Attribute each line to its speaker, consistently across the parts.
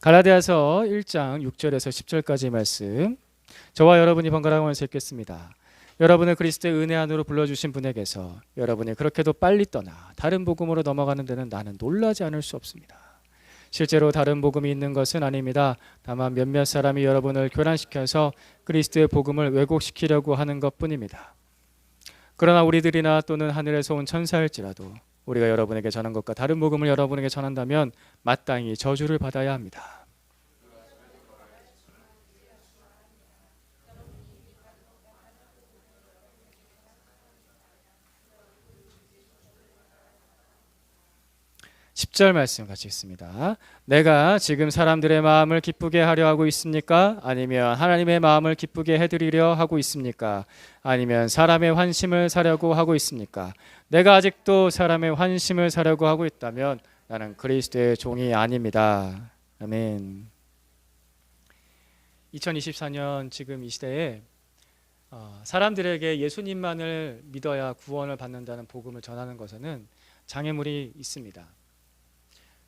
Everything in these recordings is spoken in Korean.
Speaker 1: 갈라디아서 1장 6절에서 10절까지 말씀, 저와 여러분이 번갈아가면서 읽겠습니다. 여러분을 그리스도의 은혜 안으로 불러주신 분에게서 여러분이 그렇게도 빨리 떠나 다른 복음으로 넘어가는 데는 나는 놀라지 않을 수 없습니다. 실제로 다른 복음이 있는 것은 아닙니다. 다만 몇몇 사람이 여러분을 교란시켜서 그리스도의 복음을 왜곡시키려고 하는 것뿐입니다. 그러나 우리들이나 또는 하늘에서 온 천사일지라도 우리가 여러분에게 전한 것과 다른 복음을 여러분에게 전한다면 마땅히 저주를 받아야 합니다. 10절 말씀 같이 읽습니다. 내가 지금 사람들의 마음을 기쁘게 하려 하고 있습니까? 아니면 하나님의 마음을 기쁘게 해드리려 하고 있습니까? 아니면 사람의 환심을 사려고 하고 있습니까? 내가 아직도 사람의 환심을 사려고 하고 있다면 나는 그리스도의 종이 아닙니다. 아멘. 2024년 지금 이 시대에 사람들에게 예수님만을 믿어야 구원을 받는다는 복음을 전하는 것에는 장애물이 있습니다.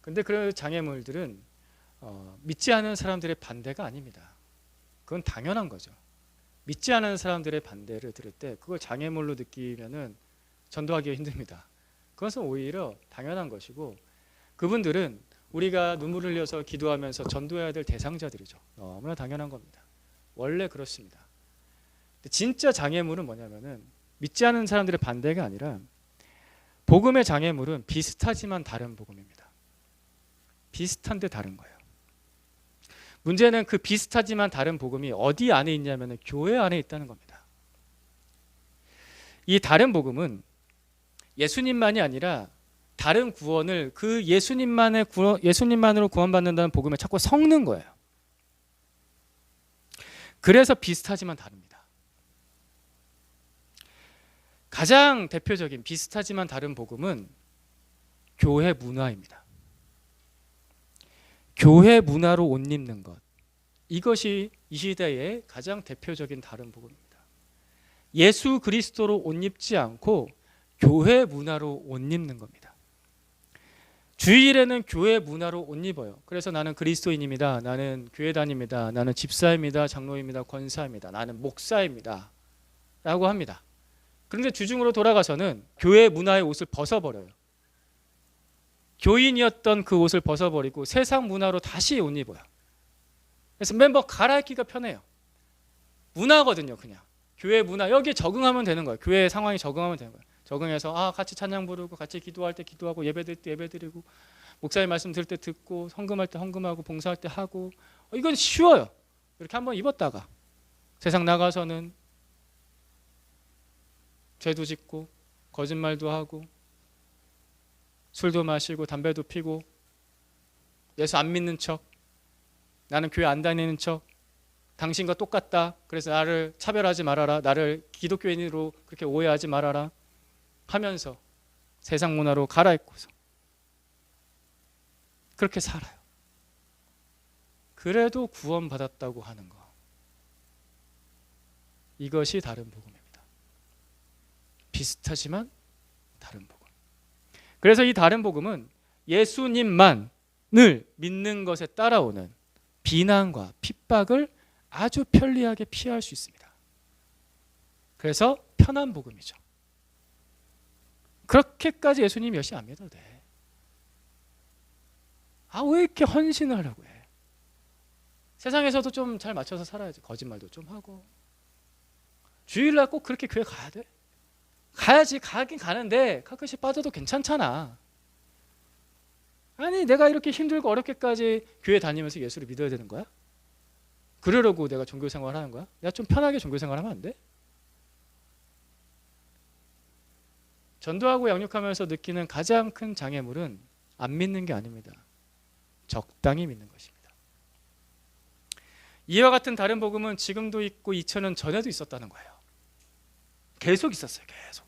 Speaker 1: 근데 그 장애물들은 믿지 않은 사람들의 반대가 아닙니다. 그건 당연한 거죠. 믿지 않은 사람들의 반대를 들을 때 그걸 장애물로 느끼면은 전도하기가 힘듭니다. 그것은 오히려 당연한 것이고, 그분들은 우리가 눈물을 흘려서 기도하면서 전도해야 될 대상자들이죠. 너무나 당연한 겁니다. 원래 그렇습니다. 근데 진짜 장애물은 뭐냐면은 믿지 않은 사람들의 반대가 아니라 복음의 장애물은 비슷하지만 다른 복음입니다. 비슷한데 다른 거예요. 문제는 그 비슷하지만 다른 복음이 어디 안에 있냐면 교회 안에 있다는 겁니다. 이 다른 복음은 예수님만이 아니라 다른 구원을 그 예수님만으로 구원받는다는 복음에 자꾸 섞는 거예요. 그래서 비슷하지만 다릅니다. 가장 대표적인 비슷하지만 다른 복음은 교회 문화입니다. 교회 문화로 옷 입는 것, 이것이 이 시대의 가장 대표적인 다른 복음입니다. 예수 그리스도로 옷 입지 않고 교회 문화로 옷 입는 겁니다. 주일에는 교회 문화로 옷 입어요. 그래서 나는 그리스도인입니다. 나는 교회 다닙니다. 나는 집사입니다. 장로입니다. 권사입니다. 나는 목사입니다. 라고 합니다. 그런데 주중으로 돌아가서는 교회 문화의 옷을 벗어버려요. 교인이었던 그 옷을 벗어버리고 세상 문화로 다시 옷 입어요. 그래서 멤버 갈아입기가 편해요. 문화거든요. 그냥 교회 문화, 여기에 적응하면 되는 거예요. 교회 상황에 적응하면 되는 거예요. 적응해서 같이 찬양 부르고, 같이 기도할 때 기도하고, 예배 드릴 때 예배 드리고, 목사님 말씀 들을 때 듣고, 헌금할 때 헌금하고, 봉사할 때 하고, 이건 쉬워요. 이렇게 한번 입었다가 세상 나가서는 죄도 짓고 거짓말도 하고 술도 마시고 담배도 피고 예수 안 믿는 척, 나는 교회 안 다니는 척, 당신과 똑같다, 그래서 나를 차별하지 말아라, 나를 기독교인으로 그렇게 오해하지 말아라 하면서 세상 문화로 갈아입고서 그렇게 살아요. 그래도 구원받았다고 하는 거, 이것이 다른 복음입니다. 비슷하지만 다른 복음. 그래서 이 다른 복음은 예수님만을 믿는 것에 따라오는 비난과 핍박을 아주 편리하게 피할 수 있습니다. 그래서 편한 복음이죠. 그렇게까지 예수님 열심히 안 믿어도 돼. 왜 이렇게 헌신을 하려고 해? 세상에서도 좀 잘 맞춰서 살아야지. 거짓말도 좀 하고. 주일날 꼭 그렇게 교회 가야 돼? 가야지. 가긴 가는데 가끔씩 빠져도 괜찮잖아. 아니, 내가 이렇게 힘들고 어렵게까지 교회 다니면서 예수를 믿어야 되는 거야? 그러려고 내가 종교생활 하는 거야? 내가 좀 편하게 종교생활 하면 안 돼? 전도하고 양육하면서 느끼는 가장 큰 장애물은 안 믿는 게 아닙니다. 적당히 믿는 것입니다. 이와 같은 다른 복음은 지금도 있고 2000년 전에도 있었다는 거예요. 계속 있었어요. 계속.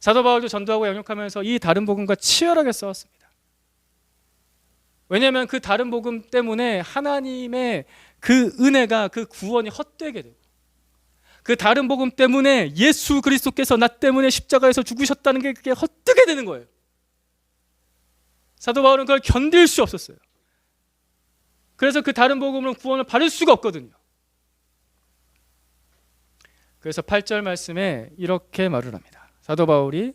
Speaker 1: 사도 바울도 전도하고 양육하면서 이 다른 복음과 치열하게 싸웠습니다. 왜냐하면 그 다른 복음 때문에 하나님의 그 은혜가, 그 구원이 헛되게 되고, 그 다른 복음 때문에 예수 그리스도께서 나 때문에 십자가에서 죽으셨다는 게 그게 헛되게 되는 거예요. 사도 바울은 그걸 견딜 수 없었어요. 그래서 그 다른 복음으로 구원을 받을 수가 없거든요. 그래서 8절 말씀에 이렇게 말을 합니다. 사도 바울이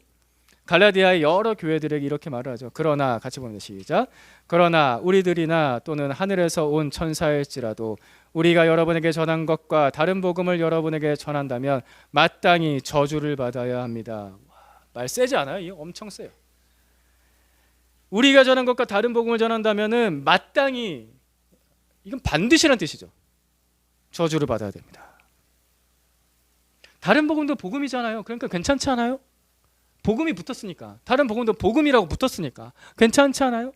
Speaker 1: 갈라디아의 여러 교회들에게 이렇게 말을 하죠. 그러나 같이 봅니다. 시작. 그러나 우리들이나 또는 하늘에서 온 천사일지라도 우리가 여러분에게 전한 것과 다른 복음을 여러분에게 전한다면 마땅히 저주를 받아야 합니다. 말 세지 않아요? 이거 엄청 세요. 우리가 전한 것과 다른 복음을 전한다면은 마땅히, 이건 반드시란 뜻이죠. 저주를 받아야 됩니다. 다른 복음도 복음이잖아요. 그러니까 괜찮지 않아요? 복음이 붙었으니까, 다른 복음도 복음이라고 붙었으니까 괜찮지 않아요?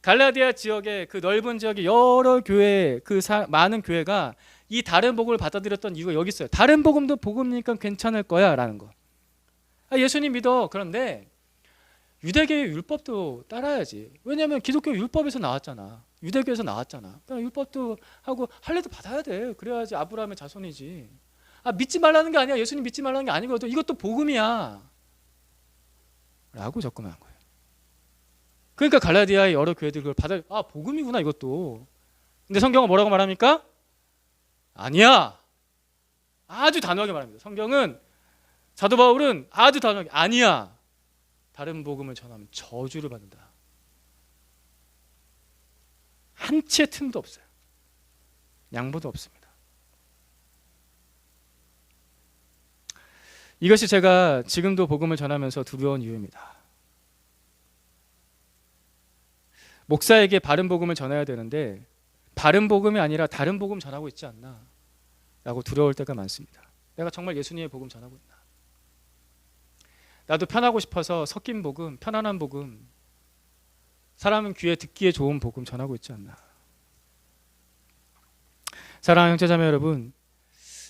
Speaker 1: 갈라디아 지역의 그 넓은 지역의 여러 교회, 많은 교회가 이 다른 복음을 받아들였던 이유가 여기 있어요. 다른 복음도 복음이니까 괜찮을 거야 라는 거. 예수님 믿어. 그런데 유대교의 율법도 따라야지. 왜냐하면 기독교 율법에서 나왔잖아. 유대교에서 나왔잖아. 그러니까 율법도 하고 할례도 받아야 돼. 그래야지 아브라함의 자손이지. 믿지 말라는 게 아니야. 예수님 믿지 말라는 게 아니거든. 이것도 복음이야 라고 접근한 거예요. 그러니까 갈라디아의 여러 교회들이 그걸 받아, 복음이구나 이것도. 근데 성경은 뭐라고 말합니까? 아니야. 아주 단호하게 말합니다. 성경은, 사도 바울은 아주 단호하게 아니야. 다른 복음을 전하면 저주를 받는다. 한 치의 틈도 없어요. 양보도 없습니다. 이것이 제가 지금도 복음을 전하면서 두려운 이유입니다. 목사에게 바른 복음을 전해야 되는데 바른 복음이 아니라 다른 복음 전하고 있지 않나 라고 두려울 때가 많습니다. 내가 정말 예수님의 복음 전하고 있나? 나도 편하고 싶어서 섞인 복음, 편안한 복음, 사람은 귀에 듣기에 좋은 복음 전하고 있지 않나? 사랑하는 형제자매 여러분,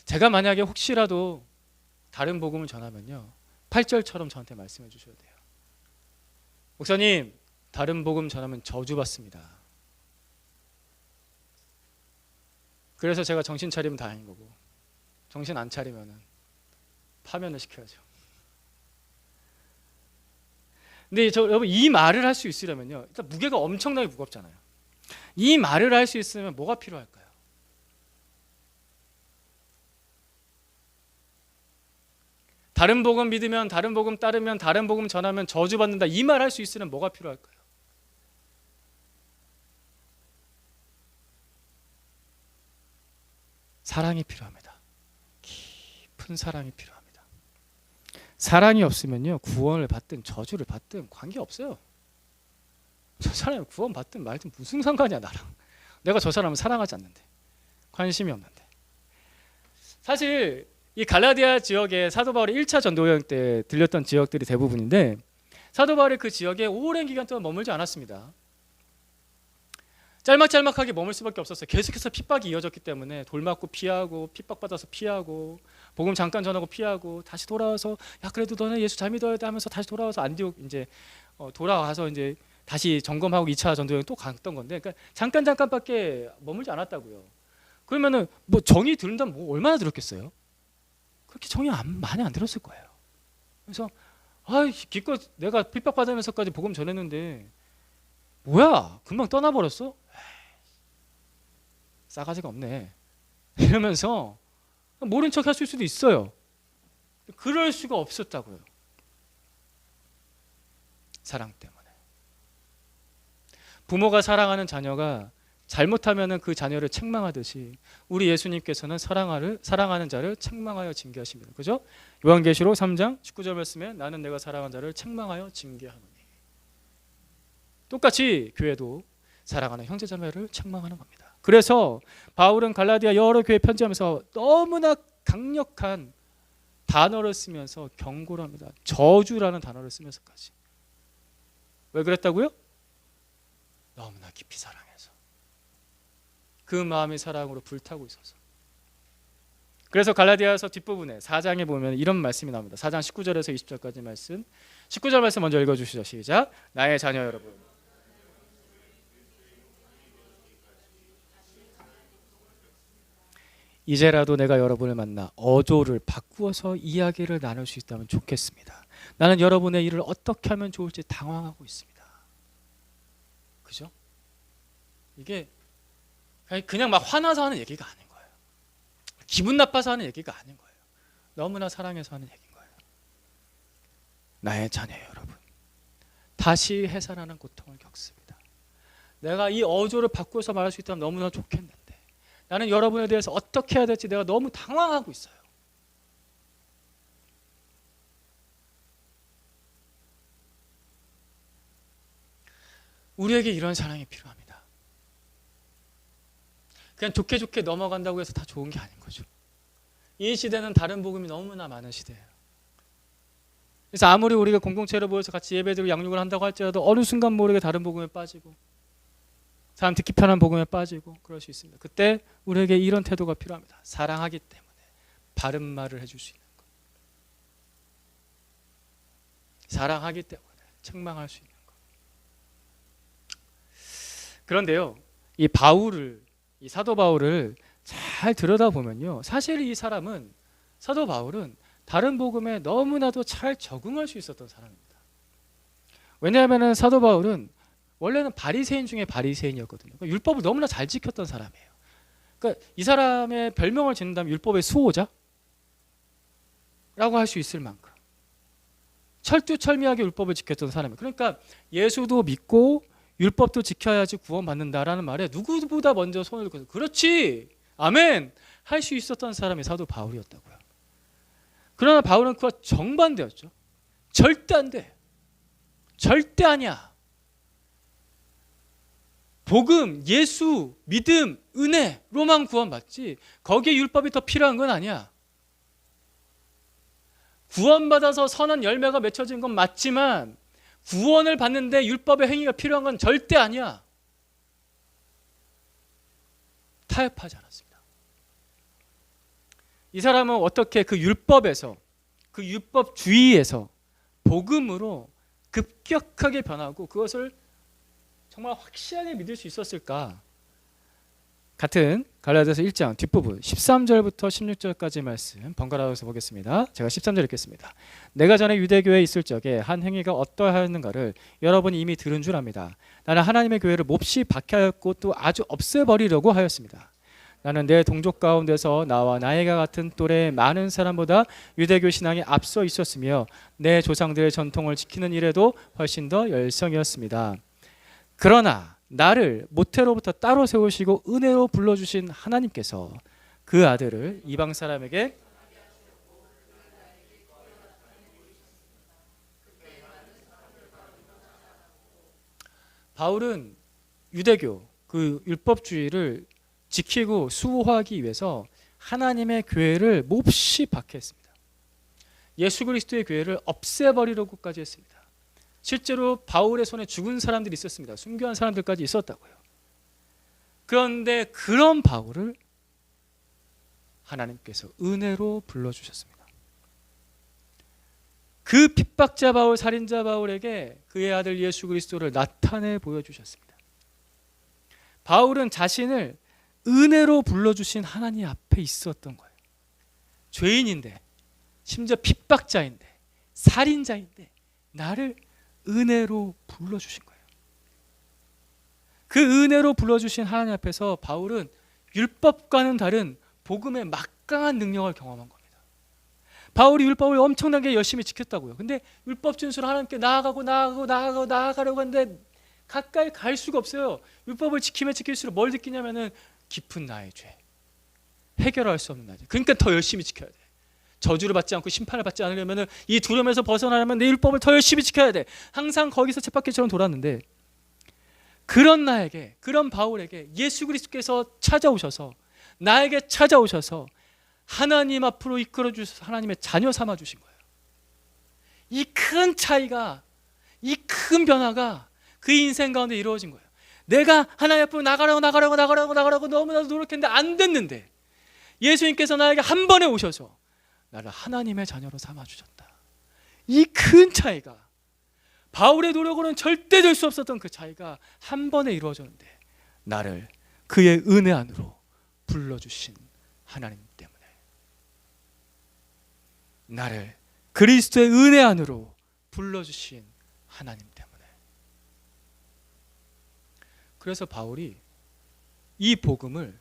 Speaker 1: 제가 만약에 혹시라도 다른 복음을 전하면요 8절처럼 저한테 말씀해 주셔야 돼요. 목사님, 다른 복음 전하면 저주받습니다. 그래서 제가 정신 차리면 다행인 거고, 정신 안 차리면 파면을 시켜야죠. 근데 여러분, 이 말을 할 수 있으려면요 일단 무게가 엄청나게 무겁잖아요. 이 말을 할 수 있으면 뭐가 필요할까요? 다른 복음 믿으면, 다른 복음 따르면, 다른 복음 전하면 저주받는다, 이 말 할 수 있으면 뭐가 필요할까요? 사랑이 필요합니다. 깊은 사랑이 필요합니다. 사랑이 없으면요 구원을 받든 저주를 받든 관계없어요. 저 사람이 구원 받든 말든 무슨 상관이야 나랑. 내가 저 사람을 사랑하지 않는데, 관심이 없는데. 사실 이 갈라디아 지역에 사도 바울이 1차 전도 여행 때 들렸던 지역들이 대부분인데, 사도 바울이 그 지역에 오랜 기간 동안 머물지 않았습니다. 짤막짤막하게 머물 수밖에 없었어요. 계속해서 핍박이 이어졌기 때문에 돌맞고 피하고, 핍박받아서 피하고, 복음 잠깐 전하고 피하고, 다시 돌아와서 야 그래도 너는 예수 잘 믿어야 돼 하면서 다시 돌아와서 안디옥 이제 돌아와서 이제 다시 점검하고 2차 전도 여행 또 갔던 건데, 그러니까 잠깐밖에 머물지 않았다고요. 그러면은 뭐 정이 들은다면 뭐 얼마나 들었겠어요? 그렇게 정이 많이 안 들었을 거예요. 그래서 기껏 내가 핍박받으면서까지 복음 전했는데 뭐야 금방 떠나버렸어? 싸가지가 없네 이러면서 모른 척 했을 수도 있어요. 그럴 수가 없었다고요. 사랑 때문에. 부모가 사랑하는 자녀가 잘못하면 그 자녀를 책망하듯이 우리 예수님께서는 사랑하는 자를 책망하여 징계하십니다. 그죠? 요한계시록 3장 19절 말씀에 나는 내가 사랑하는 자를 책망하여 징계하노니. 똑같이 교회도 사랑하는 형제자매를 책망하는 겁니다. 그래서 바울은 갈라디아 여러 교회 편지하면서 너무나 강력한 단어를 쓰면서 경고를 합니다. 저주라는 단어를 쓰면서까지. 왜 그랬다고요? 너무나 깊이 사랑해서, 그 마음의 사랑으로 불타고 있어서. 그래서 갈라디아서 뒷부분에 4장에 보면 이런 말씀이 나옵니다. 4장 19절에서 20절까지 말씀. 19절 말씀 먼저 읽어주시죠. 시작. 나의 자녀 여러분, 이제라도 내가 여러분을 만나 어조를 바꾸어서 이야기를 나눌 수 있다면 좋겠습니다. 나는 여러분의 일을 어떻게 하면 좋을지 당황하고 있습니다. 그죠? 이게 그냥 막 화나서 하는 얘기가 아닌 거예요. 기분 나빠서 하는 얘기가 아닌 거예요. 너무나 사랑해서 하는 얘기인 거예요. 나의 자녀예요, 여러분. 다시 해산하는 고통을 겪습니다. 내가 이 어조를 바꾸어서 말할 수 있다면 너무나 좋겠는데 나는 여러분에 대해서 어떻게 해야 될지 내가 너무 당황하고 있어요. 우리에게 이런 사랑이 필요합니다. 그냥 좋게 좋게 넘어간다고 해서 다 좋은 게 아닌 거죠. 이 시대는 다른 복음이 너무나 많은 시대예요. 그래서 아무리 우리가 공동체로 모여서 같이 예배드리고 양육을 한다고 할지라도 어느 순간 모르게 다른 복음에 빠지고 사람 듣기 편한 복음에 빠지고 그럴 수 있습니다. 그때 우리에게 이런 태도가 필요합니다. 사랑하기 때문에 바른 말을 해줄 수 있는 것. 사랑하기 때문에 책망할 수 있는 것. 그런데요, 이 사도 바울을 잘 들여다보면요, 사실 이 사도 바울은 다른 복음에 너무나도 잘 적응할 수 있었던 사람입니다. 왜냐하면 사도 바울은 원래는 바리새인 중에 바리새인이었거든요. 그러니까 율법을 너무나 잘 지켰던 사람이에요. 그러니까 이 사람의 별명을 짓는다면 율법의 수호자라고 할 수 있을 만큼 철두철미하게 율법을 지켰던 사람이에요. 그러니까 예수도 믿고 율법도 지켜야지 구원받는다라는 말에 누구보다 먼저 손을 들고 그렇지, 아멘 할 수 있었던 사람이 사도 바울이었다고요. 그러나 바울은 그와 정반대였죠. 절대 안 돼. 절대 아니야. 복음, 예수, 믿음, 은혜로만 구원받지 거기에 율법이 더 필요한 건 아니야. 구원받아서 선한 열매가 맺혀진 건 맞지만 구원을 받는데 율법의 행위가 필요한 건 절대 아니야. 타협하지 않았습니다. 이 사람은 어떻게 그 율법에서, 그 율법주의에서 복음으로 급격하게 변하고 그것을 정말 확실하게 믿을 수 있었을까? 같은 갈라디아서 1장 뒷부분 13절부터 16절까지 말씀 번갈아서 보겠습니다. 제가 13절 읽겠습니다. 내가 전에 유대교회에 있을 적에 한 행위가 어떠하였는가를 여러분이 이미 들은 줄 압니다. 나는 하나님의 교회를 몹시 박해하였고 또 아주 없애버리려고 하였습니다. 나는 내 동족 가운데서 나와 나이가 같은 또래의 많은 사람보다 유대교 신앙에 앞서 있었으며 내 조상들의 전통을 지키는 일에도 훨씬 더 열성이었습니다. 그러나 나를 모태로부터 따로 세우시고 은혜로 불러주신 하나님께서 그 아들을 이방 사람에게 바울은 유대교 그 율법주의를 지키고 수호하기 위해서 하나님의 교회를 몹시 박해했습니다. 예수 그리스도의 교회를 없애버리려고까지 했습니다. 실제로 바울의 손에 죽은 사람들이 있었습니다. 순교한 사람들까지 있었다고요. 그런데 그런 바울을 하나님께서 은혜로 불러주셨습니다. 그 핍박자 바울, 살인자 바울에게 그의 아들 예수 그리스도를 나타내 보여주셨습니다. 바울은 자신을 은혜로 불러주신 하나님 앞에 있었던 거예요. 죄인인데, 심지어 핍박자인데, 살인자인데 나를 은혜로 불러주신 거예요. 그 은혜로 불러주신 하나님 앞에서 바울은 율법과는 다른 복음의 막강한 능력을 경험한 겁니다. 바울이 율법을 엄청나게 열심히 지켰다고요. 근데 율법 준수로 하나님께 나아가려고 하는데 가까이 갈 수가 없어요. 율법을 지키면 지킬수록 뭘 느끼냐면은 깊은 나의 죄, 해결할 수 없는 나의 죄. 그러니까 더 열심히 지켜야 돼. 저주를 받지 않고 심판을 받지 않으려면 이 두려움에서 벗어나려면 내 율법을 더 열심히 지켜야 돼. 항상 거기서 쳇바퀴처럼 돌았는데 그런 나에게, 그런 바울에게 예수 그리스도께서 찾아오셔서 나에게 찾아오셔서 하나님 앞으로 이끌어 주셔서 하나님의 자녀 삼아 주신 거예요. 이 큰 차이가, 이 큰 변화가 그 인생 가운데 이루어진 거예요. 내가 하나님 앞으로 나가라고 너무나도 노력했는데 안 됐는데 예수님께서 나에게 한 번에 오셔서 나를 하나님의 자녀로 삼아주셨다. 이 큰 차이가, 바울의 노력으로는 절대 될 수 없었던 그 차이가 한 번에 이루어졌는데 나를 그의 은혜 안으로 불러주신 하나님 때문에, 나를 그리스도의 은혜 안으로 불러주신 하나님 때문에. 그래서 바울이 이 복음을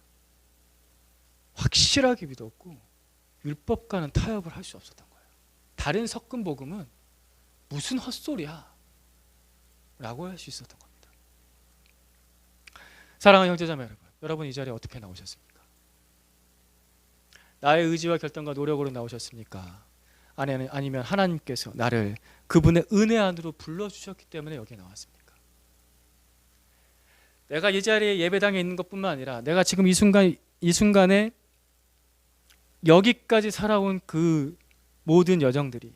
Speaker 1: 확실하게 믿었고 율법과는 타협을 할 수 없었던 거예요. 다른 섞은 복음은 무슨 헛소리야 라고 할 수 있었던 겁니다. 사랑하는 형제자매 여러분, 여러분 이 자리에 어떻게 나오셨습니까? 나의 의지와 결단과 노력으로 나오셨습니까? 아니면 하나님께서 나를 그분의 은혜 안으로 불러주셨기 때문에 여기에 나왔습니까? 내가 이 자리에 예배당에 있는 것뿐만 아니라 내가 지금 이 순간에 여기까지 살아온 그 모든 여정들이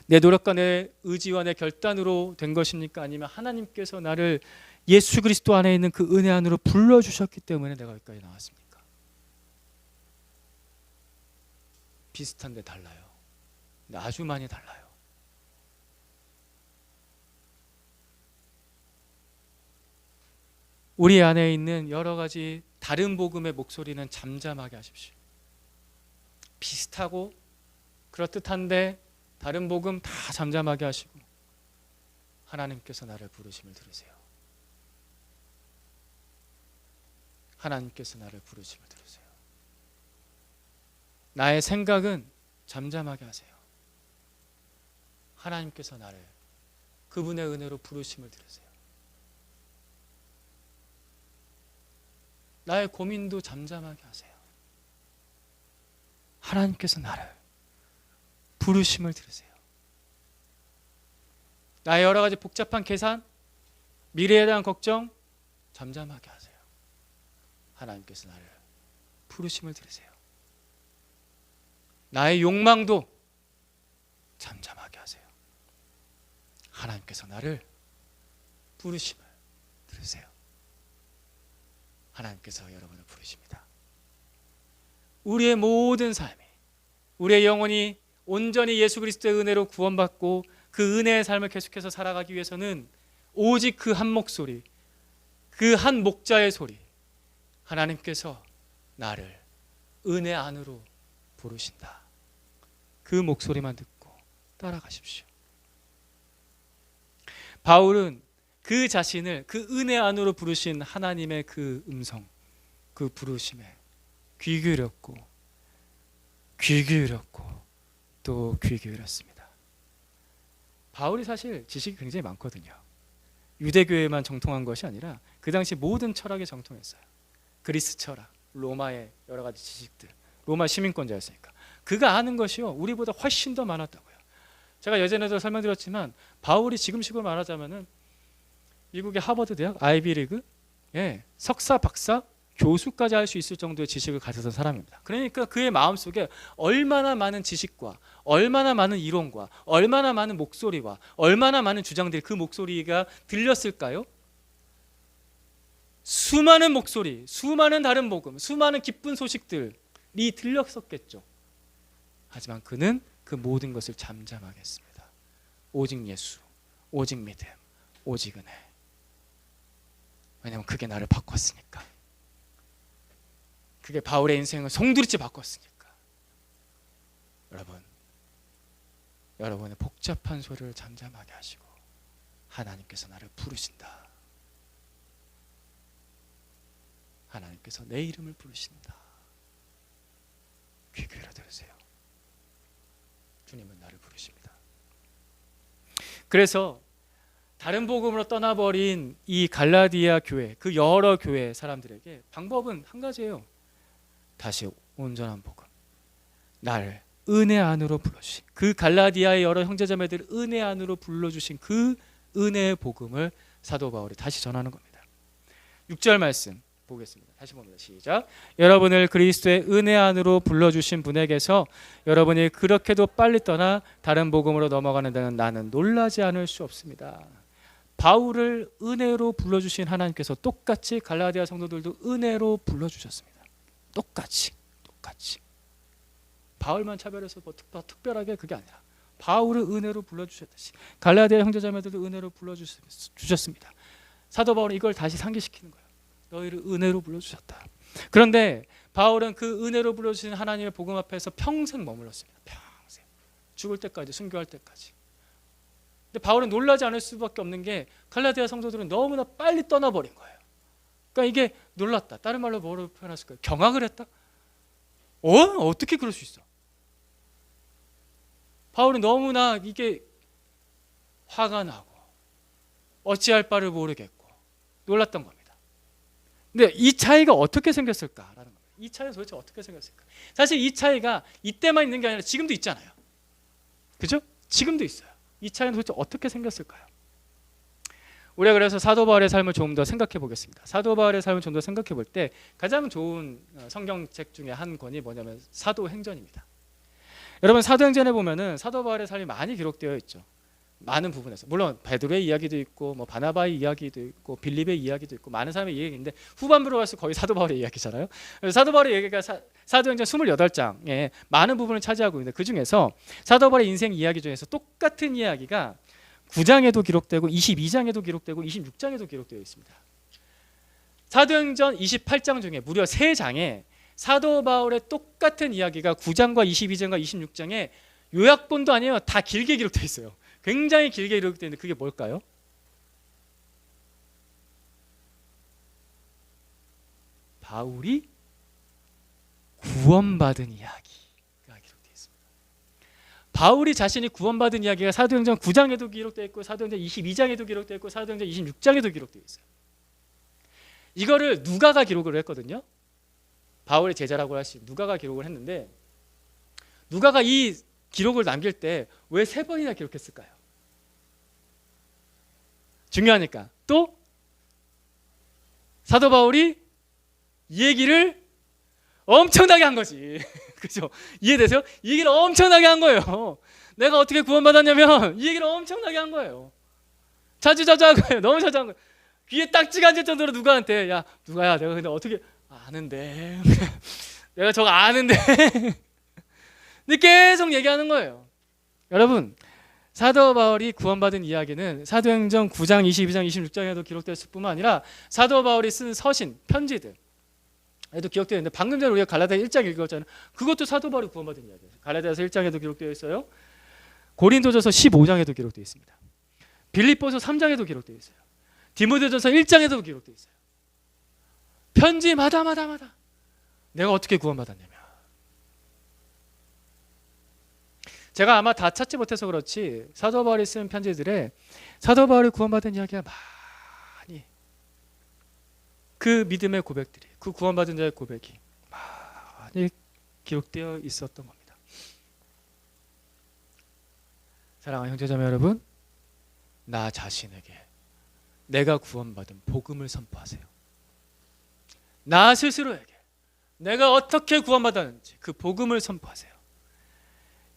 Speaker 1: 내 노력과 내 의지와 내 결단으로 된 것입니까? 아니면 하나님께서 나를 예수 그리스도 안에 있는 그 은혜 안으로 불러주셨기 때문에 내가 여기까지 나왔습니까? 비슷한데 달라요. 근데 아주 많이 달라요. 우리 안에 있는 여러 가지 다른 복음의 목소리는 잠잠하게 하십시오. 비슷하고 그럴듯한데 다른 복음 다 잠잠하게 하시고 하나님께서 나를 부르심을 들으세요. 하나님께서 나를 부르심을 들으세요. 나의 생각은 잠잠하게 하세요. 하나님께서 나를 그분의 은혜로 부르심을 들으세요. 나의 고민도 잠잠하게 하세요. 하나님께서 나를 부르심을 들으세요. 나의 여러 가지 복잡한 계산, 미래에 대한 걱정 잠잠하게 하세요. 하나님께서 나를 부르심을 들으세요. 나의 욕망도 잠잠하게 하세요. 하나님께서 나를 부르심을 들으세요. 하나님께서 여러분을 부르십니다. 우리의 모든 삶이, 우리의 영혼이 온전히 예수 그리스도의 은혜로 구원받고 그 은혜의 삶을 계속해서 살아가기 위해서는 오직 그 한 목소리, 그 한 목자의 소리, 하나님께서 나를 은혜 안으로 부르신다. 그 목소리만 듣고 따라가십시오. 바울은 그 자신을 그 은혜 안으로 부르신 하나님의 그 음성, 그 부르심에 귀 기울였고 또 귀 기울였습니다. 바울이 사실 지식이 굉장히 많거든요. 유대교에만 정통한 것이 아니라 그 당시 모든 철학에 정통했어요. 그리스 철학, 로마의 여러 가지 지식들, 로마 시민권자였으니까 그가 아는 것이요 우리보다 훨씬 더 많았다고요. 제가 예전에도 설명드렸지만 바울이 지금식으로 말하자면은 미국의 하버드 대학 아이비리그 석사, 박사, 교수까지 할 수 있을 정도의 지식을 가졌던 사람입니다. 그러니까 그의 마음속에 얼마나 많은 지식과 얼마나 많은 이론과 얼마나 많은 목소리와 얼마나 많은 주장들이 그 목소리가 들렸을까요? 수많은 목소리, 수많은 다른 복음, 수많은 기쁜 소식들이 들렸었겠죠. 하지만 그는 그 모든 것을 잠잠하게 했습니다. 오직 예수, 오직 믿음, 오직 은혜. 왜냐하면 그게 나를 바꿨으니까. 그게 바울의 인생을 송두리째 바꿨으니까. 여러분의 복잡한 소리를 잠잠하게 하시고 하나님께서 나를 부르신다. 하나님께서 내 이름을 부르신다. 귀 기울여 들으세요. 주님은 나를 부르십니다. 그래서 다른 복음으로 떠나버린 이 갈라디아 교회, 그 여러 교회 사람들에게 방법은 한 가지예요. 다시 온전한 복음, 나를 은혜 안으로 불러주신 그 갈라디아의 여러 형제자매들을 은혜 안으로 불러주신 그 은혜의 복음을 사도 바울이 다시 전하는 겁니다. 6절 말씀 보겠습니다. 다시 봅니다. 시작. 여러분을 그리스도의 은혜 안으로 불러주신 분에게서 여러분이 그렇게도 빨리 떠나 다른 복음으로 넘어가는 데는 나는 놀라지 않을 수 없습니다. 바울을 은혜로 불러주신 하나님께서 똑같이 갈라디아 성도들도 은혜로 불러주셨습니다. 똑같이 바울만 차별해서 뭐 특별하게 그게 아니라 바울을 은혜로 불러주셨듯이 갈라디아 형제자매들도 은혜로 불러주셨습니다. 사도 바울은 이걸 다시 상기시키는 거예요. 너희를 은혜로 불러주셨다. 그런데 바울은 그 은혜로 불러주신 하나님의 복음 앞에서 평생 머물렀습니다. 평생 죽을 때까지, 순교할 때까지. 근데 바울은 놀라지 않을 수밖에 없는 게 갈라디아 성도들은 너무나 빨리 떠나버린 거예요. 그러니까 이게 놀랐다. 다른 말로 뭐로 표현했을까요? 경악을 했다. 어떻게 그럴 수 있어? 바울은 너무나 이게 화가 나고 어찌할 바를 모르겠고 놀랐던 겁니다. 근데 이 차이가 어떻게 생겼을까라는 겁니다. 이 차이가 도대체 어떻게 생겼을까? 사실 이 차이가 이때만 있는 게 아니라 지금도 있잖아요. 그죠? 지금도 있어요. 이 차이는 도대체 어떻게 생겼을까요? 우리가 그래서 사도 바울의 삶을 좀 더 생각해 보겠습니다. 사도 바울의 삶을 좀 더 생각해 볼 때 가장 좋은 성경책 중에 한 권이 뭐냐면 사도행전입니다. 여러분 사도행전에 보면은 사도 바울의 삶이 많이 기록되어 있죠. 많은 부분에서 물론 베드로의 이야기도 있고 뭐 바나바의 이야기도 있고 빌립의 이야기도 있고 많은 사람의 이야기인데 후반부로 갈수록 거의 사도 바울의 이야기잖아요. 사도 바울의 얘기가 사도행전 28장에 많은 부분을 차지하고 있는데 그 중에서 사도 바울의 인생 이야기 중에서 똑같은 이야기가 9장에도 기록되고 22장에도 기록되고 26장에도 기록되어 있습니다. 사도행전 28장 중에 무려 3장에 사도 바울의 똑같은 이야기가 9장과 22장과 26장에 요약본도 아니에요. 다 길게 기록되어 있어요. 굉장히 길게 기록되어 있는데 그게 뭘까요? 바울이 구원받은 이야기가 기록되어 있습니다. 바울이 자신이 구원받은 이야기가 사도행전 9장에도 기록되어 있고 사도행전 22장에도 기록되어 있고 사도행전 26장에도 기록되어 있어요. 이거를 누가가 기록을 했거든요. 바울의 제자라고 할 수 있는 누가가 기록을 했는데 누가가 이 기록을 남길 때 왜 3번이나 기록했을까요? 중요하니까. 또 사도 바울이 이 얘기를 엄청나게 한 거지. 그죠? 이해되세요? 이 얘기를 엄청나게 한 거예요. 내가 어떻게 구원받았냐면 이 얘기를 엄청나게 한 거예요. 자주 한 거예요. 너무 자주 한 거예요. 귀에 딱지가 앉을 정도로 누가한테 야 누가야 내가 근데 어떻게 아는데 내가 저거 아는데 근데 계속 얘기하는 거예요. 여러분 사도 바울이 구원받은 이야기는 사도행전 9장, 22장, 26장에도 기록됐을 뿐만 아니라 사도 바울이 쓴 서신, 편지들에도 기록되어 있는데 방금 전에 우리가 갈라디아 1장 읽었잖아요. 그것도 사도 바울이 구원받은 이야기예요. 갈라디아서 1장에도 기록되어 있어요. 고린도전서 15장에도 기록되어 있습니다. 빌립보서 3장에도 기록되어 있어요. 디모데전서 1장에도 기록되어 있어요. 편지마다 내가 어떻게 구원받았냐면 제가 아마 다 찾지 못해서 그렇지 사도 바울이 쓴 편지들에 사도 바울이 구원받은 이야기가 많이 그 믿음의 고백들이 그 구원받은 자의 고백이 많이 기록되어 있었던 겁니다. 사랑하는 형제자매 여러분, 나 자신에게 내가 구원받은 복음을 선포하세요. 나 스스로에게 내가 어떻게 구원받았는지 그 복음을 선포하세요.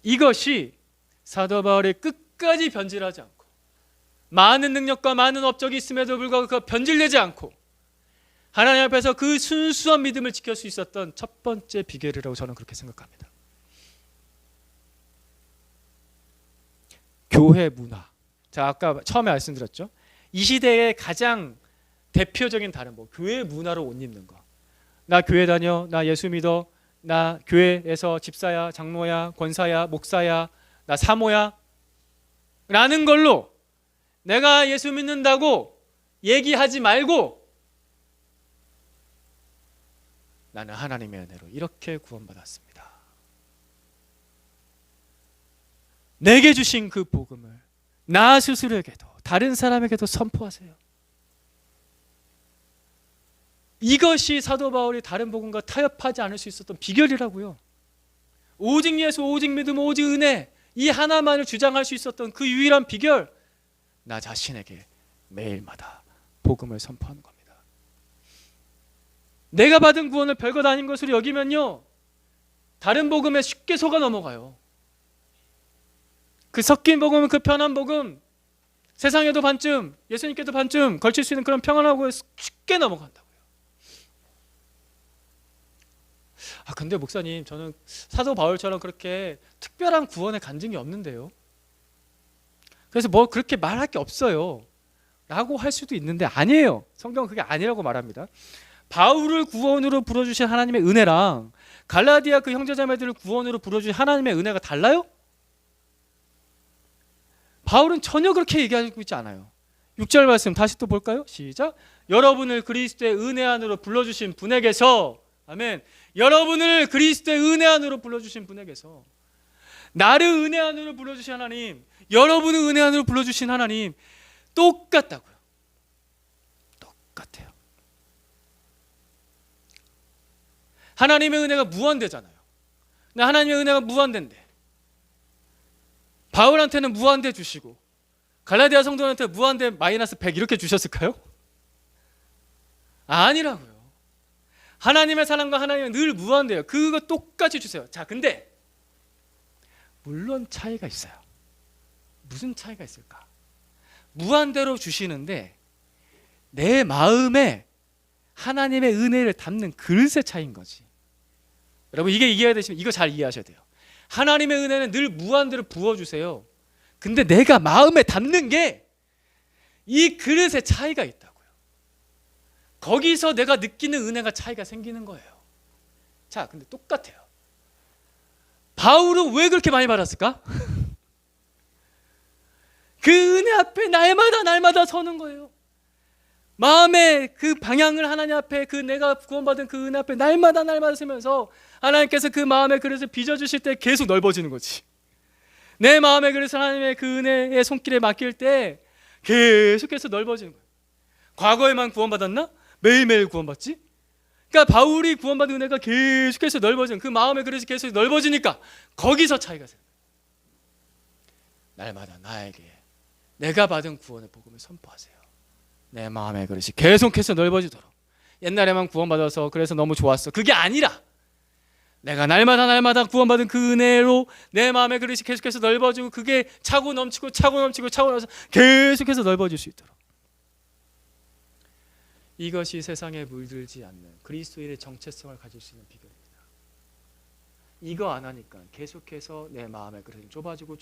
Speaker 1: 이것이 사도 바울이 끝까지 변질하지 않고 많은 능력과 많은 업적이 있음에도 불구하고 그 변질되지 않고 하나님 앞에서 그 순수한 믿음을 지킬 수 있었던 첫 번째 비결이라고 저는 그렇게 생각합니다. 교회 문화. 자, 아까 처음에 말씀드렸죠. 이 시대의 가장 대표적인 다른 교회 문화로 옷 입는 거. 나 교회 다녀, 나 예수 믿어, 나 교회에서 집사야, 장로야, 권사야, 목사야, 나 사모야 라는 걸로 내가 예수 믿는다고 얘기하지 말고 나는 하나님의 은혜로 이렇게 구원받았습니다. 내게 주신 그 복음을 나 스스로에게도 다른 사람에게도 선포하세요. 이것이 사도 바울이 다른 복음과 타협하지 않을 수 있었던 비결이라고요. 오직 예수, 오직 믿음, 오직 은혜 이 하나만을 주장할 수 있었던 그 유일한 비결, 나 자신에게 매일마다 복음을 선포하는 겁니다. 내가 받은 구원을 별것 아닌 것으로 여기면요 다른 복음에 쉽게 속아 넘어가요. 그 섞인 복음, 그 편한 복음, 세상에도 반쯤 예수님께도 반쯤 걸칠 수 있는 그런 평안하고 쉽게 넘어간다고요. 근데 목사님 저는 사도 바울처럼 그렇게 특별한 구원에 간 적이 없는데요. 그래서 뭐 그렇게 말할 게 없어요 라고 할 수도 있는데 아니에요. 성경은 그게 아니라고 말합니다. 바울을 구원으로 불러주신 하나님의 은혜랑 갈라디아 그 형제자매들을 구원으로 불러주신 하나님의 은혜가 달라요? 바울은 전혀 그렇게 얘기하고 있지 않아요. 6절 말씀 다시 또 볼까요? 시작. 여러분을 그리스도의 은혜 안으로 불러주신 분에게서, 아멘, 여러분을 그리스도의 은혜 안으로 불러주신 분에게서, 나를 은혜 안으로 불러주신 하나님, 여러분을 은혜 안으로 불러주신 하나님 똑같다고요. 똑같아요. 하나님의 은혜가 무한대잖아요. 근데 하나님의 은혜가 무한대인데 바울한테는 무한대 주시고 갈라디아 성도한테 무한대 마이너스 100 이렇게 주셨을까요? 아니라고요. 하나님의 사랑과 하나님은 늘 무한대예요. 그거 똑같이 주세요. 자, 근데 물론 차이가 있어요. 무슨 차이가 있을까? 무한대로 주시는데 내 마음에 하나님의 은혜를 담는 그릇의 차이인 거지. 여러분, 이게 이해가 되시면 이거 잘 이해하셔야 돼요. 하나님의 은혜는 늘 무한대로 부어주세요. 근데 내가 마음에 담는 게 이 그릇의 차이가 있다고요. 거기서 내가 느끼는 은혜가 차이가 생기는 거예요. 자, 근데 똑같아요. 바울은 왜 그렇게 많이 받았을까? 그 은혜 앞에 날마다 서는 거예요. 마음의 그 방향을 하나님 앞에, 그 내가 구원받은 그 은혜 앞에 날마다 서면서 하나님께서 그 마음의 그릇을 빚어주실 때 계속 넓어지는 거지. 내 마음의 그릇을 하나님의 그 은혜의 손길에 맡길 때 계속해서 넓어지는 거예요. 과거에만 구원받았나? 매일매일 구원받지? 그러니까 바울이 구원받은 은혜가 계속해서 넓어지는, 그 마음의 그릇이 계속 넓어지니까 거기서 차이가 생겨요. 날마다 나에게 내가 받은 구원의 복음을 선포하세요. 내 마음의 그릇이 계속해서 넓어지도록. 옛날에만 구원받아서 그래서 너무 좋았어, 그게 아니라 내가 날마다 구원받은 그 은혜로 내 마음의 그릇이 계속해서 넓어지고 그게 차고 넘치고 계속해서 넓어질 수 있도록. 이것이 세상에 물들지 않는 그리스도인의 정체성을 가질 수 있는 비결입니다. 이거 안 하니까 계속해서 내 마음의 그릇이 좁아지고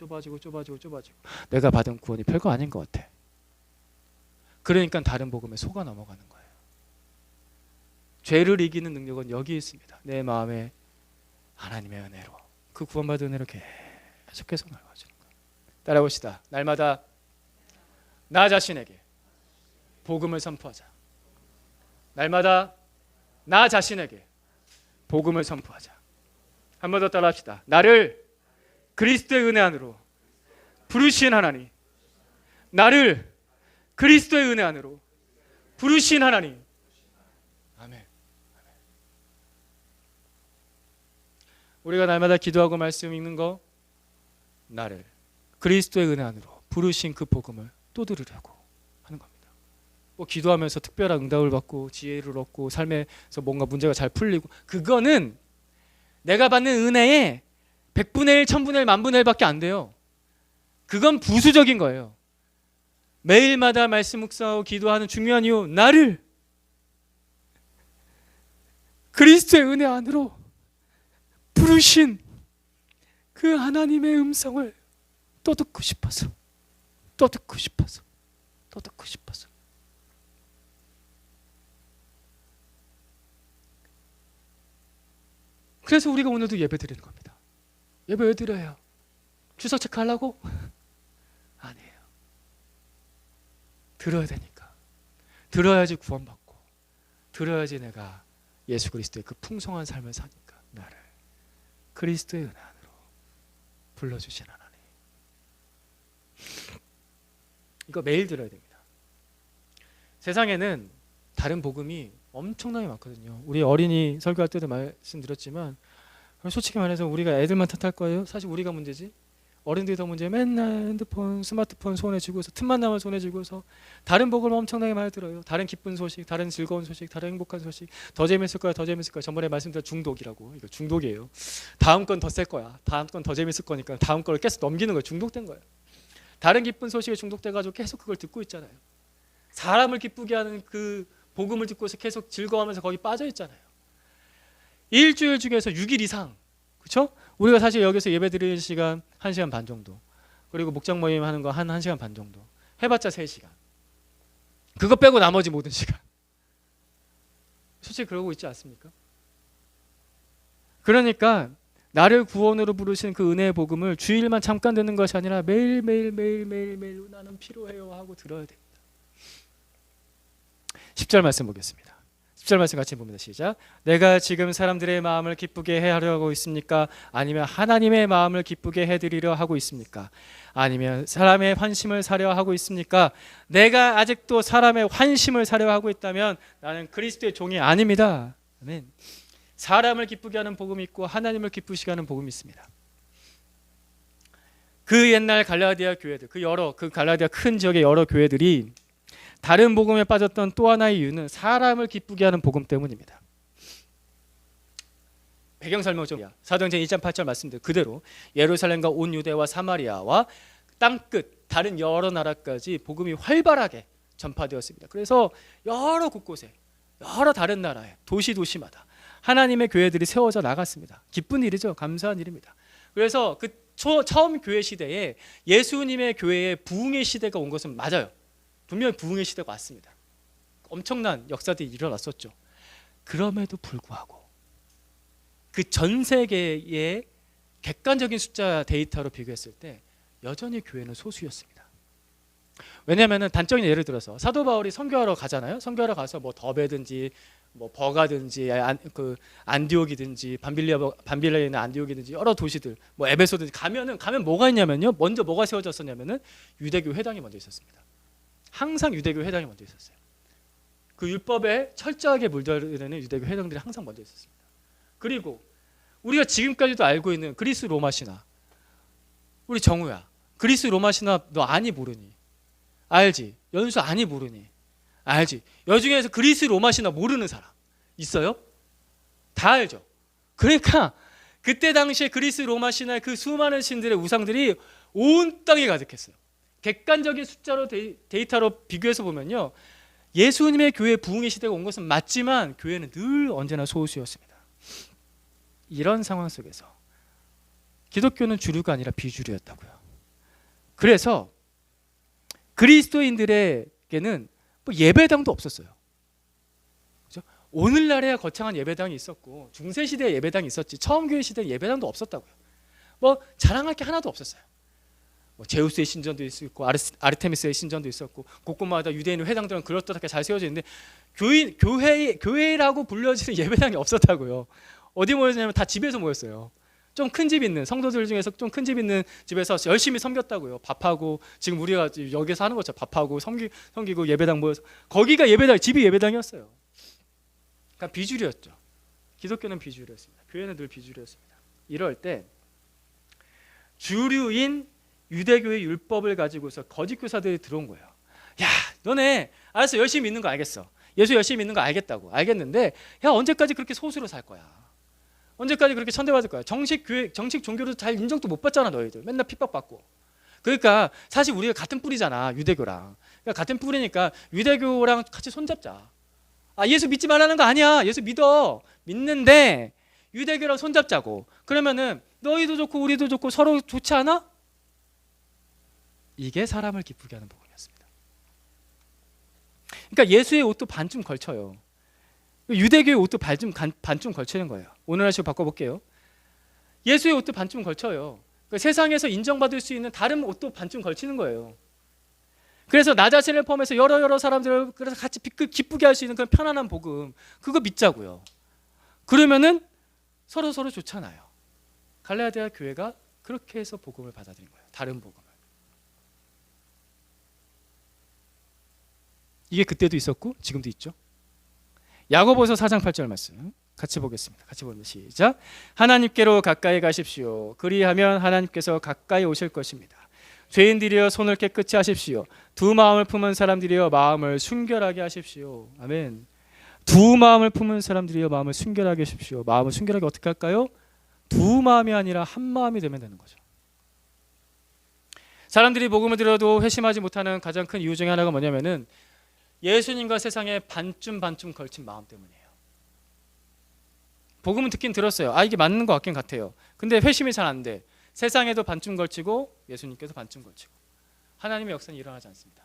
Speaker 1: 내가 받은 구원이 별거 아닌 것 같아. 그러니까 다른 복음에 속아 넘어가는 거예요. 죄를 이기는 능력은 여기 있습니다. 내 마음에 하나님의 은혜로, 그 구원받은 은혜로 계속해서 넓어지는 거예요. 따라봅시다. 날마다 나 자신에게 복음을 선포하자. 날마다 나 자신에게 복음을 선포하자. 한 번 더 따라합시다. 나를 그리스도의 은혜 안으로 부르신 하나님, 나를 그리스도의 은혜 안으로 부르신 하나님. 아멘. 우리가 날마다 기도하고 말씀 읽는 거, 나를 그리스도의 은혜 안으로 부르신 그 복음을 또 들으려고 하는 겁니다. 뭐 기도하면서 특별한 응답을 받고 지혜를 얻고 삶에서 뭔가 문제가 잘 풀리고, 그거는 내가 받는 은혜의 100분의 1, 1000분의 1, 만분의 1밖에 안 돼요. 그건 부수적인 거예요. 매일마다 말씀 묵상하고 기도하는 중요한 이유, 나를 그리스도의 은혜 안으로 부르신 그 하나님의 음성을 또 듣고 싶어서. 그래서 우리가 오늘도 예배 드리는 겁니다. 예배 왜 드려요? 주석 체크하려고? 아니에요. 들어야 되니까. 들어야지 구원받고, 들어야지 내가 예수 그리스도의 그 풍성한 삶을 사니까. 나를 그리스도의 은혜 안으로 불러주신 하나님. 이거 매일 들어야 됩니다. 세상에는 다른 복음이 엄청나게 많거든요. 우리 어린이 설교할 때도 말씀드렸지만, 솔직히 말해서 우리가 애들만 탓할 거예요? 사실 우리가 문제지. 어른들이 더 문제. 맨날 핸드폰, 스마트폰 손에 쥐고서, 틈만 나면 손에 쥐고서 다른 복음을 엄청나게 많이 들어요. 다른 기쁜 소식, 다른 즐거운 소식, 다른 행복한 소식. 더 재밌을 거야. 전번에 말씀드린 중독이라고. 이거 중독이에요. 다음 건 더 셀 거야. 다음 건 더 재밌을 거니까 다음 걸 계속 넘기는 거예요. 중독된 거예요. 다른 기쁜 소식에 중독돼가지고 계속 그걸 듣고 있잖아요. 사람을 기쁘게 하는 그 복음을 듣고서 계속 즐거워하면서 거기 빠져 있잖아요. 일주일 중에서 6일 이상, 그렇죠? 우리가 사실 여기서 예배 드리는 시간 1시간 반 정도, 그리고 목장 모임 하는 거 한 1시간 반 정도, 해봤자 3시간. 그거 빼고 나머지 모든 시간. 솔직히 그러고 있지 않습니까? 그러니까 나를 구원으로 부르신 그 은혜의 복음을 주일만 잠깐 듣는 것이 아니라 매일 나는 필요해요 하고 들어야 됩니다. 10절 말씀 보겠습니다. 10절 말씀 같이 봅니다. 시작. 내가 지금 사람들의 마음을 기쁘게 하려고 있습니까? 아니면 하나님의 마음을 기쁘게 해드리려 하고 있습니까? 아니면 사람의 환심을 사려 하고 있습니까? 내가 아직도 사람의 환심을 사려 하고 있다면 나는 그리스도의 종이 아닙니다. 아멘. 사람을 기쁘게 하는 복음이 있고 하나님을 기쁘시게 하는 복음이 있습니다. 그 옛날 갈라디아 교회들, 그 갈라디아 큰 지역의 여러 교회들이 다른 복음에 빠졌던 또 하나의 이유는 사람을 기쁘게 하는 복음 때문입니다. 배경 설명 좀. 사도행전 2장 8절 말씀대로 그대로 예루살렘과 온 유대와 사마리아와 땅끝 다른 여러 나라까지 복음이 활발하게 전파되었습니다. 그래서 여러 곳곳에 여러 다른 나라에 도시마다 하나님의 교회들이 세워져 나갔습니다. 기쁜 일이죠. 감사한 일입니다. 그래서 그 처음 교회 시대에 예수님의 교회에 부흥의 시대가 온 것은 맞아요. 분명히 부흥의 시대가 왔습니다. 엄청난 역사들이 일어났었죠. 그럼에도 불구하고 그 전 세계의 객관적인 숫자 데이터로 비교했을 때 여전히 교회는 소수였습니다. 왜냐하면 단적인 예를 들어서 사도 바울이 선교하러 가잖아요. 선교하러 가서 뭐 더베든지 뭐 버가든지 안디옥이든지 밤빌리아에 있는 안디옥이든지 여러 도시들 뭐 에베소든지 가면 뭐가 있냐면요. 먼저 뭐가 세워졌었냐면은 유대교 회당이 먼저 있었습니다. 항상 유대교 회당이 먼저 있었어요. 그 율법에 철저하게 물들이는 유대교 회당들이 항상 먼저 있었습니다. 그리고 우리가 지금까지도 알고 있는 그리스 로마 신화, 우리 정우야, 그리스 로마 신화 너 아니 모르니? 알지? 연수 아니 모르니? 알지? 여중에서 그리스 로마 신화 모르는 사람 있어요? 다 알죠? 그러니까 그때 당시에 그리스 로마 신화의 그 수많은 신들의 우상들이 온 땅에 가득했어요. 객관적인 숫자로 데이터로 비교해서 보면요, 예수님의 교회 부흥의 시대가 온 것은 맞지만 교회는 늘 언제나 소수였습니다. 이런 상황 속에서 기독교는 주류가 아니라 비주류였다고요. 그래서 그리스도인들에게는 뭐 예배당도 없었어요. 그렇죠? 오늘날에야 거창한 예배당이 있었고 중세 시대에 예배당이 있었지 처음 교회 시대에 예배당도 없었다고요. 뭐 자랑할 게 하나도 없었어요. 뭐 제우스의 신전도 있었고 아르테미스의 신전도 있었고 곳곳마다 유대인 회당들은 그렇게 잘 세워져 있는데 교회라고 불려지는 예배당이 없었다고요. 어디 모였냐면 다 집에서 모였어요. 좀 큰 집 있는 성도들 중에서 좀 큰 집 있는 집에서 열심히 섬겼다고요. 밥하고 지금 우리가 여기서 하는 것처럼 밥하고 섬기고 예배당 모여서 거기가 집이 예배당이었어요. 그러니까 비주류였죠. 기독교는 비주류였습니다. 교회는 늘 비주류였습니다. 이럴 때 주류인 유대교의 율법을 가지고서 거짓 교사들이 들어온 거예요. 야, 너네 알았어, 열심히 믿는 거 알겠어. 예수 열심히 믿는 거 알겠는데 야, 언제까지 그렇게 소수로 살 거야? 언제까지 그렇게 천대받을 거야? 정식 종교로 잘 인정도 못 받잖아, 너희들. 맨날 핍박받고. 그러니까 사실 우리가 같은 뿌리잖아, 유대교랑. 그러니까 같은 뿌리니까 유대교랑 같이 손잡자. 아, 예수 믿지 말라는 거 아니야. 예수 믿는데 유대교랑 손잡자고. 그러면은 너희도 좋고 우리도 좋고 서로 좋지 않아? 이게 사람을 기쁘게 하는 복음이었습니다. 그러니까 예수의 옷도 반쯤 걸쳐요. 유대교의 옷도 반쯤 걸치는 거예요. 오늘날식으로 바꿔볼게요. 예수의 옷도 반쯤 걸쳐요. 그러니까 세상에서 인정받을 수 있는 다른 옷도 반쯤 걸치는 거예요. 그래서 나 자신을 포함해서 여러 사람들을 그래서 같이 기쁘게 할 수 있는 그런 편안한 복음, 그거 믿자고요. 그러면은 서로 좋잖아요. 갈라디아 교회가 그렇게 해서 복음을 받아들인 거예요. 다른 복음을. 이게 그때도 있었고 지금도 있죠. 야고보서 4장 8절 말씀 같이 보겠습니다. 같이 보면 시작. 하나님께로 가까이 가십시오. 그리하면 하나님께서 가까이 오실 것입니다. 죄인들이여 손을 깨끗이 하십시오. 두 마음을 품은 사람들이여 마음을 순결하게 하십시오. 아멘. 두 마음을 품은 사람들이여 마음을 순결하게 하십시오. 마음을 순결하게 어떻게 할까요? 두 마음이 아니라 한 마음이 되면 되는 거죠. 사람들이 복음을 들어도 회심하지 못하는 가장 큰 이유 중에 하나가 뭐냐면은 예수님과 세상에 반쯤 걸친 마음 때문이에요. 복음은 듣긴 들었어요. 아, 이게 맞는 것 같긴 같아요. 근데 회심이 잘 안 돼. 세상에도 반쯤 걸치고 예수님께서 반쯤 걸치고 하나님의 역사는 일어나지 않습니다.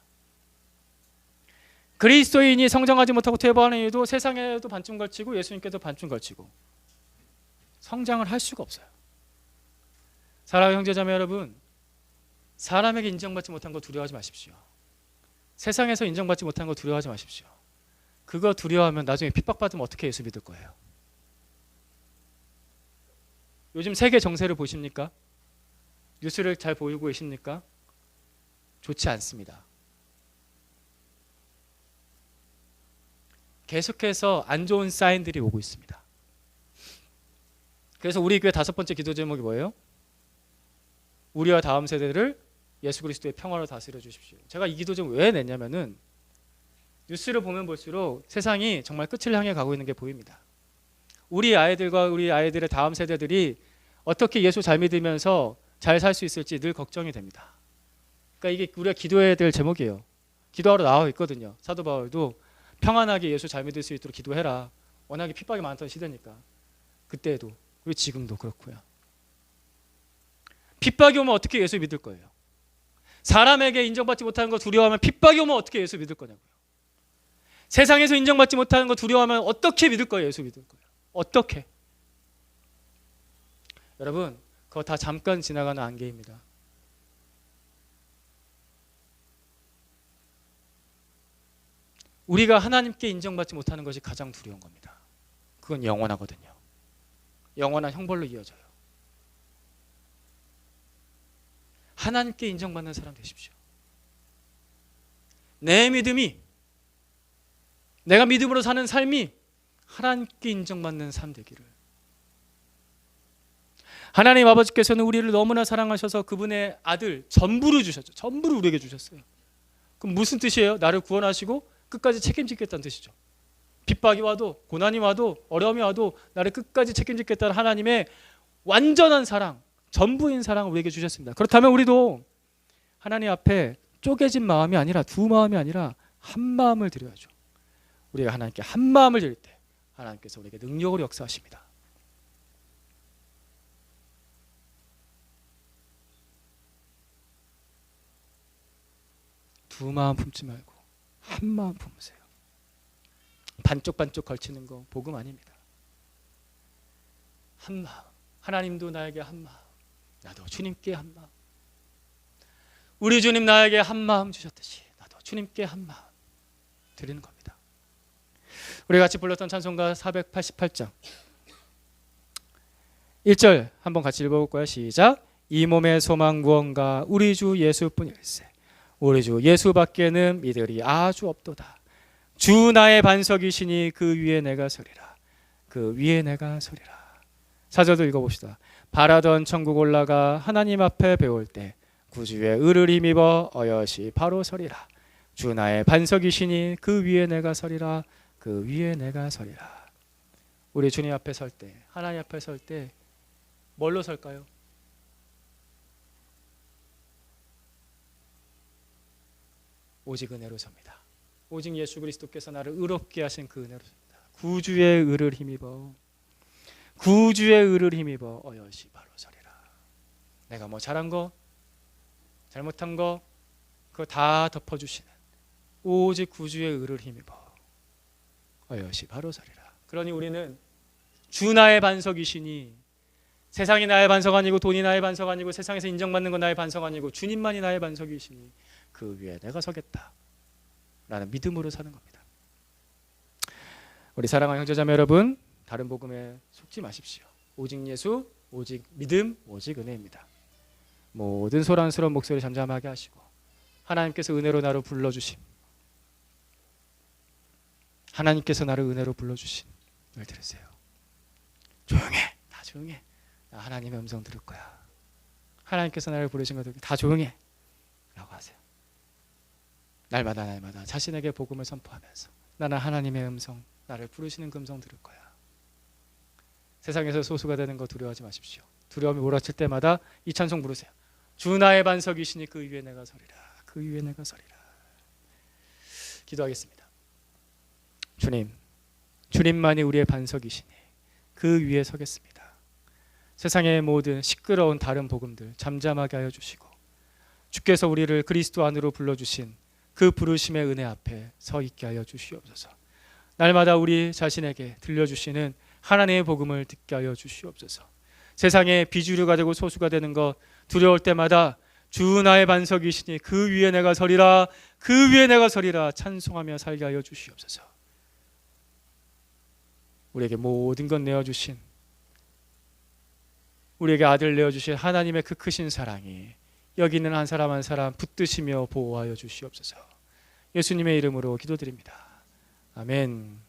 Speaker 1: 그리스도인이 성장하지 못하고 퇴보하는 이유도 세상에도 반쯤 걸치고 예수님께도 반쯤 걸치고 성장을 할 수가 없어요. 사랑하는 형제자매 여러분, 사람에게 인정받지 못한 거 두려워하지 마십시오. 세상에서 인정받지 못한 거 두려워하지 마십시오. 그거 두려워하면 나중에 핍박받으면 어떻게 예수 믿을 거예요? 요즘 세계 정세를 보십니까? 뉴스를 잘 보고 계십니까? 좋지 않습니다. 계속해서 안 좋은 사인들이 오고 있습니다. 그래서 우리 교회 5번째 기도 제목이 뭐예요? 우리와 다음 세대를 예수 그리스도의 평화로 다스려 주십시오. 제가 이 기도 제목 왜 냈냐면은 뉴스를 보면 볼수록 세상이 정말 끝을 향해 가고 있는 게 보입니다. 우리 아이들과 우리 아이들의 다음 세대들이 어떻게 예수 잘 믿으면서 잘 살 수 있을지 늘 걱정이 됩니다. 그러니까 이게 우리가 기도해야 될 제목이에요. 기도하러 나와 있거든요. 사도 바울도 평안하게 예수 잘 믿을 수 있도록 기도해라. 워낙에 핍박이 많던 시대니까. 그때도 그리고 지금도 그렇고요. 핍박이 오면 어떻게 예수 믿을 거예요? 사람에게 인정받지 못하는 거 두려워하면 핍박이 오면 어떻게 예수 믿을 거냐고요. 세상에서 인정받지 못하는 거 두려워하면 어떻게 믿을 거예요? 예수 믿을 거예요. 어떻게? 여러분, 그거 다 잠깐 지나가는 안개입니다. 우리가 하나님께 인정받지 못하는 것이 가장 두려운 겁니다. 그건 영원하거든요. 영원한 형벌로 이어져요. 하나님께 인정받는 사람 되십시오. 내 믿음이, 내가 믿음으로 사는 삶이 하나님께 인정받는 삶 되기를. 하나님 아버지께서는 우리를 너무나 사랑하셔서 그분의 아들 전부를 주셨죠. 전부를 우리에게 주셨어요. 그럼 무슨 뜻이에요? 나를 구원하시고 끝까지 책임지겠다는 뜻이죠. 핍박이 와도 고난이 와도 어려움이 와도 나를 끝까지 책임지겠다는 하나님의 완전한 사랑, 전부인 사랑을 우리에게 주셨습니다. 그렇다면 우리도 하나님 앞에 쪼개진 마음이 아니라 두 마음이 아니라 한 마음을 드려야죠. 우리가 하나님께 한 마음을 드릴 때 하나님께서 우리에게 능력으로 역사하십니다. 두 마음 품지 말고 한 마음 품으세요. 반쪽반쪽 걸치는 거 복음 아닙니다. 한 마음. 하나님도 나에게 한 마음. 나도 주님께 한 마음. 우리 주님 나에게 한 마음 주셨듯이 나도 주님께 한 마음 드리는 겁니다. 우리 같이 불렀던 찬송가 488장 1절 한번 같이 읽어볼 거예요. 시작. 이 몸의 소망 무언가 우리 주 예수뿐일세. 우리 주 예수밖에는 이들이 아주 없도다. 주 나의 반석이시니 그 위에 내가 서리라. 그 위에 내가 서리라. 4절도 읽어봅시다. 바라던 천국 올라가 하나님 앞에 배울 때 구주의 의를 힘입어 어여시 바로 서리라. 주 나의 반석이시니 그 위에 내가 서리라. 그 위에 내가 서리라. 우리 주님 앞에 설 때, 하나님 앞에 설 때 뭘로 설까요? 오직 은혜로 섭니다. 오직 예수 그리스도께서 나를 의롭게 하신 그 은혜로 섭니다. 구주의 의를 힘입어 어여시 바로 서리라. 내가 뭐 잘한 거 잘못한 거 그거 다 덮어주시는 오직 구주의 의를 힘입어 어여시 바로 서리라. 그러니 우리는 주 나의 반석이시니, 세상이 나의 반석 아니고 돈이 나의 반석 아니고 세상에서 인정받는 건 나의 반석 아니고 주님만이 나의 반석이시니 그 위에 내가 서겠다 라는 믿음으로 사는 겁니다. 우리 사랑하는 형제자매 여러분, 다른 복음에 속지 마십시오. 오직 예수, 오직 믿음, 오직 은혜입니다. 모든 소란스러운 목소리 잠잠하게 하시고 하나님께서 은혜로 나를 불러주심, 하나님께서 나를 은혜로 불러주신 을 들으세요. 조용해, 다 조용해. 나 하나님의 음성 들을 거야. 하나님께서 나를 부르신 거 들을 다 조용해 라고 하세요. 날마다 자신에게 복음을 선포하면서 나는 하나님의 음성, 나를 부르시는 그 음성 들을 거야. 세상에서 소수가 되는 거 두려워하지 마십시오. 두려움이 몰아칠 때마다 이 찬송 부르세요. 주 나의 반석이시니 그 위에 내가 서리라. 그 위에 내가 서리라. 기도하겠습니다. 주님, 주님만이 우리의 반석이시니 그 위에 서겠습니다. 세상의 모든 시끄러운 다른 복음들 잠잠하게 하여 주시고 주께서 우리를 그리스도 안으로 불러주신 그 부르심의 은혜 앞에 서 있게 하여 주시옵소서. 날마다 우리 자신에게 들려주시는 하나님의 복음을 듣게 하여 주시옵소서. 세상에 비주류가 되고 소수가 되는 것 두려울 때마다 주 나의 반석이시니 그 위에 내가 서리라, 그 위에 내가 서리라 찬송하며 살게 하여 주시옵소서. 우리에게 모든 것 내어주신, 우리에게 아들 내어주신 하나님의 그 크신 사랑이 여기 있는 한 사람 한 사람 붙드시며 보호하여 주시옵소서. 예수님의 이름으로 기도드립니다. 아멘.